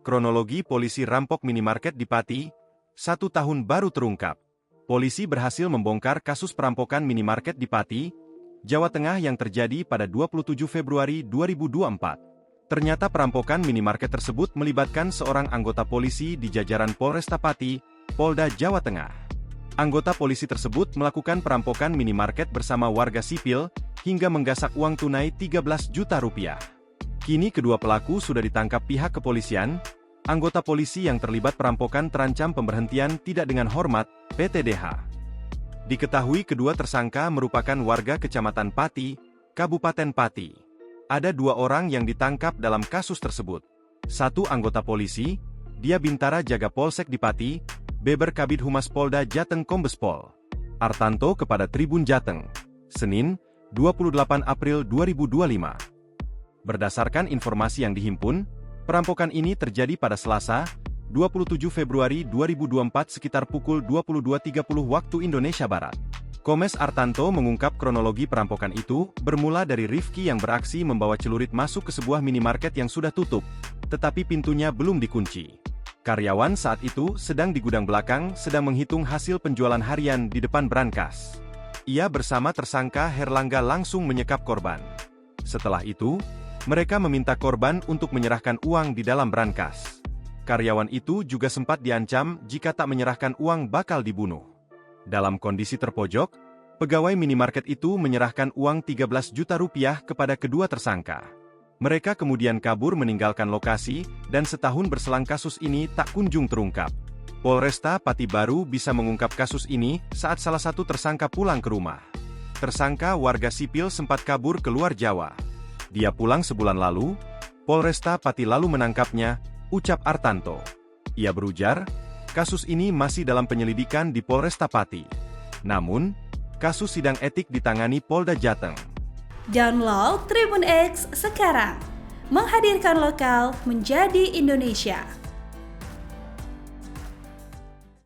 Kronologi polisi rampok minimarket di Pati, 1 tahun baru terungkap. Polisi berhasil membongkar kasus perampokan minimarket di Pati, Jawa Tengah yang terjadi pada 27 Februari 2024. Ternyata perampokan minimarket tersebut melibatkan seorang anggota polisi di jajaran Polresta Pati, Polda Jawa Tengah. Anggota polisi tersebut melakukan perampokan minimarket bersama warga sipil, hingga menggasak uang tunai 13 juta rupiah. Kini kedua pelaku sudah ditangkap pihak kepolisian. Anggota polisi yang terlibat perampokan terancam pemberhentian tidak dengan hormat, PTDH. Diketahui kedua tersangka merupakan warga Kecamatan Pati, Kabupaten Pati. Ada 2 orang yang ditangkap dalam kasus tersebut. 1 anggota polisi, dia Bintara Jaga Polsek di Pati, Beber Kabid Humas Polda Jateng Kombespol Artanto kepada Tribun Jateng, Senin, 28 April 2025. Berdasarkan informasi yang dihimpun, perampokan ini terjadi pada Selasa, 27 Februari 2024 sekitar pukul 22.30 waktu Indonesia Barat. Komes Artanto mengungkap kronologi perampokan itu bermula dari Rifki yang beraksi membawa celurit masuk ke sebuah minimarket yang sudah tutup, tetapi pintunya belum dikunci. Karyawan saat itu sedang di gudang belakang sedang menghitung hasil penjualan harian di depan brankas. Ia bersama tersangka Herlangga langsung menyekap korban. Setelah itu, mereka meminta korban untuk menyerahkan uang di dalam brankas. Karyawan itu juga sempat diancam jika tak menyerahkan uang bakal dibunuh. Dalam kondisi terpojok, pegawai minimarket itu menyerahkan uang 13 juta rupiah kepada kedua tersangka. Mereka kemudian kabur meninggalkan lokasi, dan setahun berselang kasus ini tak kunjung terungkap. Polresta Pati baru bisa mengungkap kasus ini saat salah satu tersangka pulang ke rumah. Tersangka warga sipil sempat kabur ke luar Jawa. Dia pulang sebulan lalu, Polresta Pati lalu menangkapnya, ucap Artanto. Ia berujar, kasus ini masih dalam penyelidikan di Polresta Pati. Namun, kasus sidang etik ditangani Polda Jateng. Download Tribun X sekarang, menghadirkan lokal menjadi Indonesia.